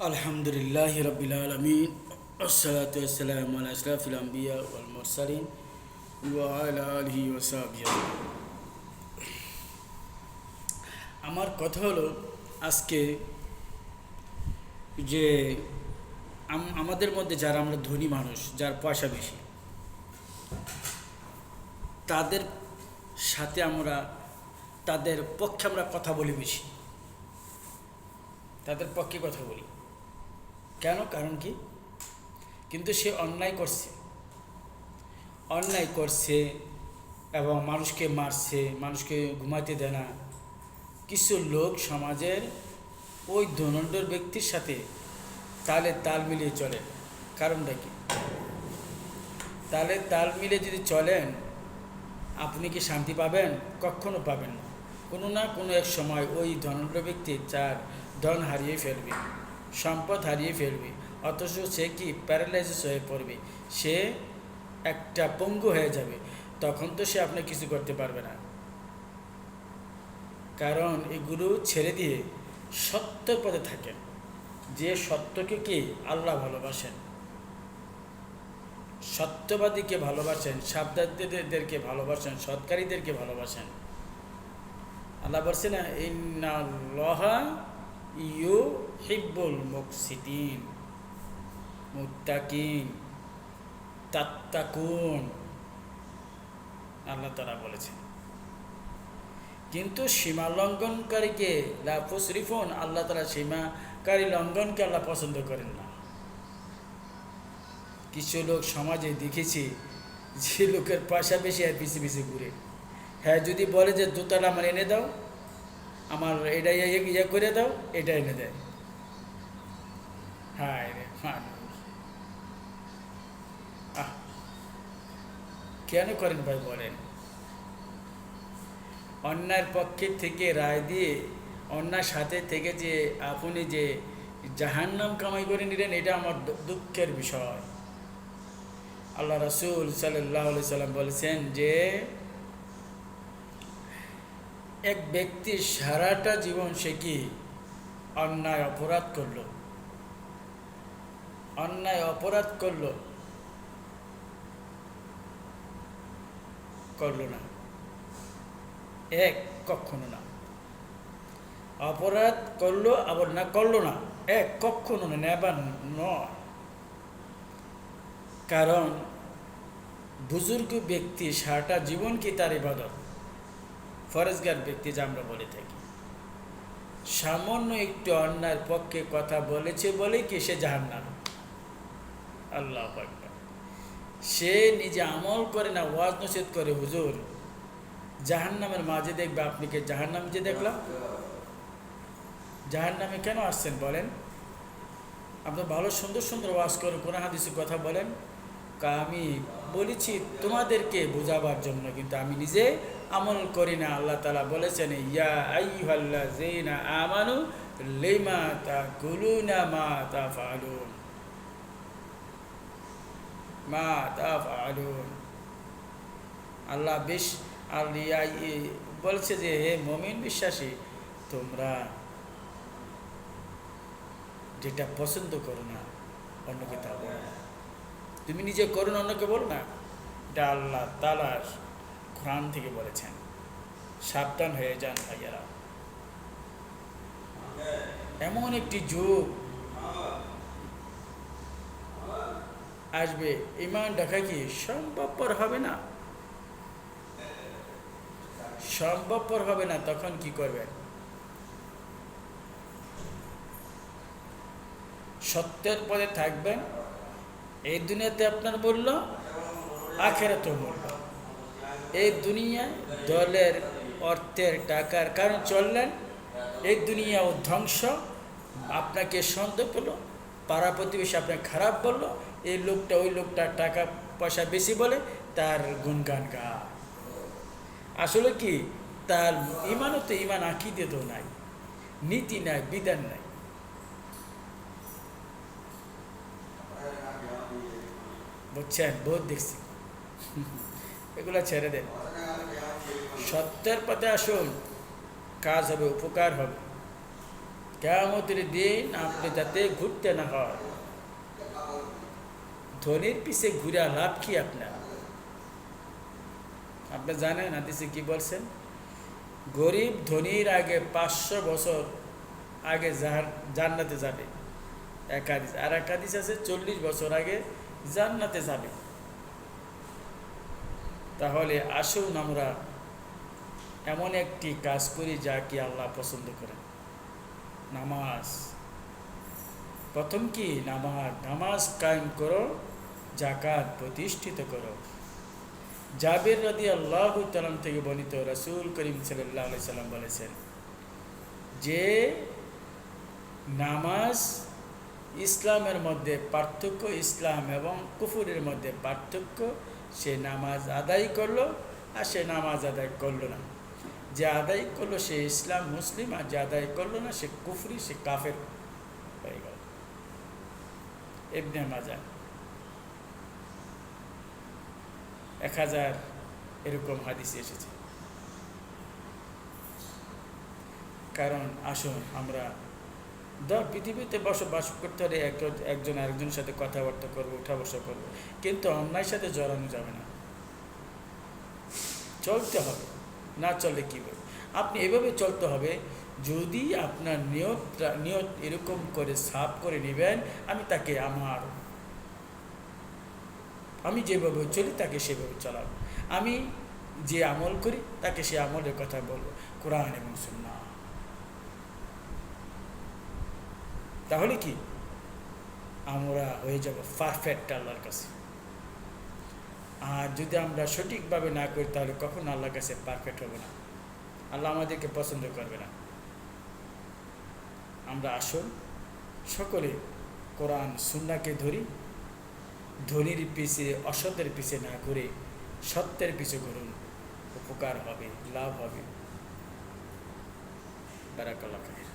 আলহামদুলিল্লাহি রাব্বিল আলামিন আসসালাতু ওয়াসসালামু আলা আশরাফিল আম্বিয়া ওয়াল মুরসালিন ওয়া আলা আলিহি ওয়া সাহবিহি। আমার কথা হলো আজকে যে আমাদের মধ্যে যারা আমরা ধনী মানুষ, যার পয়সা বেশি, তাদের সাথে আমরা তাদের পক্ষে আমরা কথা বলি বেশি, তাদের পক্ষে কথা বলি। কেন? কারণ কি? কিন্তু সে অন্যায় করছে এবং মানুষকে মারছে, মানুষকে ঘুমাতে দেয় না। কিছু লোক সমাজের ওই ধনন্দর ব্যক্তির সাথে তাল মিলিয়ে চলে। কারণটা কি? তাল মিলিয়ে যদি চলেন, আপনি কি শান্তি পাবেন? কখনো পাবেন না। কোনো না কোনো এক সময় ওই ধনন্দর ব্যক্তি তার ধন হারিয়ে ফেলবে, সম্পদ হারিয়ে ফেলবে, অথচ সে কি প্যারালাইসিস হয়ে পড়বে, সে একটা পঙ্গু হয়ে যাবে। তখন তো সে আপনি কিছু করতে পারবে না। কারণ এগুলো ছেড়ে দিয়ে সত্যের পথে থাকেন। যে সত্যকে কি আল্লাহ ভালোবাসেন, সত্যবাদীকে ভালোবাসেন, সাবধানদেরকে ভালোবাসেন, সৎকারীদেরকে ভালোবাসেন। আল্লাহ বলছে না, ইন্নাল্লাহা ইউহিব্বুল মুকসিতিন, মুত্তাকিন, তাত্তাকুন, আল্লাহ তাআলা বলেছেন। কিন্তু সীমা লঙ্ঘনকারীকে লা তুসরিফুন, আল্লাহ তাআলা সীমাকারী লঙ্ঘনকে আল্লাহ পছন্দ করেন না। কিছু লোক সমাজে দেখেছি, যে লোকের পয়সা বেশি আর পিছিয়ে পিছিয়ে ঘুরে। হ্যাঁ, যদি বলে যে জুতাটা আমার এনে দাও, আমার এটা ইয়ে করে দাও, এটা এনে দেয়। হ্যাঁ রে মানুষ, আহ কেন করেন ভাই বলেন? অন্যায়ের পক্ষে থেকে রায় দিয়ে অন্যার সাথে থেকে যে আপনি যে জাহান্নাম কামাই করে নিলেন, এটা আমার দুঃখের বিষয়। আল্লাহ রাসূল সাল্লাল্লাহু আলাইহি সাল্লাম বলেছেন যে এক ব্যক্তি সারাটা জীবন সে কি অন্যায় অপরাধ করলো না, কখনো না। অপরাধ করলো আবার না করলো না, কখনো না, নেবার নয়। কারণ বুজুর্গ ব্যক্তি সারাটা জীবন কি তার ইবাদত, ফরজগার ব্যক্তি যা আমরা বলে থাকি, সামান্য একটু অন্যায়ের পক্ষে কথা বলেছে বলেই কি সে জাহান্নামী। আল্লাহু আকবার। সে নিজে আমল করে না, ওয়াজ নসিহত করে, হুজুর জাহান্নামের মাঝে দেখবে। আপনি কি জাহান্নাম যে দেখলাম? জাহান্নামে কেন আসছেন বলেন? আপনি ভালো সুন্দর সুন্দর ওয়াজ করেন, কোরআন হাদিসের কথা বলেন। আমি বলেছি তোমাদেরকে বোঝাবার জন্য, কিন্তু আমি নিজে আমল করি না। আল্লাহ তাআলা বলেছেন, ইয়া আইয়ুহাল্লাযীনা আমানু লিমা তাকুলুনা মা তাফআলুন, আল্লাহ বলছে যে হে মুমিন বিশ্বাসী, তোমরা যেটা পছন্দ করো না অন্যকে তা বলো না। তুমি নিজে করো না, অন্যকে বলো না। এটা আল্লাহ তাআলা কোরআন থেকে বলেছেন। সাবধান হয়ে যান ভাইয়ারা। এমন একটি যুগ আসবে, ঈমান রাখা কি সম্ভবপর হবে না। তখন কি করবেন? সত্যের পথে থাকবেন। এই দুনিয়াতে আপনার মূল্য, আখিরাতেও মূল্য। এই দুনিয়ায় দলের, অর্থের, টাকার কারণ চললেন, এই দুনিয়াও ধ্বংস। আপনাকে সন্দেহ করলো, পাড়া প্রতিবেশী আপনাকে খারাপ বললো, এই লোকটা ওই লোকটা টাকা পয়সা বেশি বলে তার গুণগান গা। আসলে কি তার ইমানও তো ইমান আকীদাতেও নাই, নীতি নাই, বিধান নাই। বুঝছেন? বহুত দেখছি। এগুলো ছেড়ে দেন, সত্যের পথে আসুন, কাজ হবে, উপকার হবে। কিয়ামতের দিন আপনি যাতে ঘুরতে না হয়। ধনির পিছে ঘুরে লাভ কি আপনার? আপনি জানেন হাদিসে কি বলছেন? গরিব ধনির আগে 500 বছর আগে জান্নাতে যাবে, এক হাদিস। আর এক হাদিস আছে 40 বছর আগে জান্নাতে যাবে। তাহলে আসুন আমরা এমন একটি কাজ করি যা কি আল্লাহ পছন্দ করেন, নামাজ। প্রথম কি? নামাজ কায়েম করো, যাকাত প্রতিষ্ঠিত করো। জাবের রাদিয়াল্লাহু তাআলা থেকে বর্ণিত, রাসূল করিম সাল্লাল্লাহু আলাইহি সাল্লাম বলেছেন যে নামাজ ইসলামের মধ্যে পার্থক্য, ইসলাম এবং কুফরের মধ্যে পার্থক্য, সে নামাজ আদায় করলো আর সে নামাজ আদায় করলো না। যে আদায় করলো সে ইসলাম মুসলিম, আর যে আদায় করলো না সে কুফরি, সে কাফের হয়ে গেল। ইবনে মাজাহ 1000 এরকম হাদিস এসেছে। কারণ আসুন আমরা পৃথিবীতে বসবাস করতে হলে একজন আরেকজনের সাথে কথাবার্তা করবো, উঠা বসা করবো, কিন্তু অন্যায়ের সাথে জড়ানো যাবে না। চলতে হবে, না চলে কীভাবে? আপনি এভাবে চলতে হবে, যদি আপনার নিয়ত এরকম করে সাফ করে নেবেন, আমি যেভাবে চলি তাকে সেভাবে চালাবো, আমি যে আমল করি তাকে সে আমলের কথা বলবো, কোরআন এবং সুন্নাহ। তাহলে কি আমরা হয়ে যাব পারফেক্ট আল্লাহর কাছে। আর যদি আমরা সঠিকভাবে না করি তাহলে কখন আল্লাহর কাছে পারফেক্ট হবে না, আল্লাহ আমাদেরকে পছন্দ করবে না। আমরা আসুন সকলে কোরআন সুন্নাহকে ধরি, ধনীর পিছে অসতের পিছে না ঘুরে সত্যের পিছে ঘুরুন, উপকার হবে, লাভ হবে। বারাকাল্লাহু ফিক।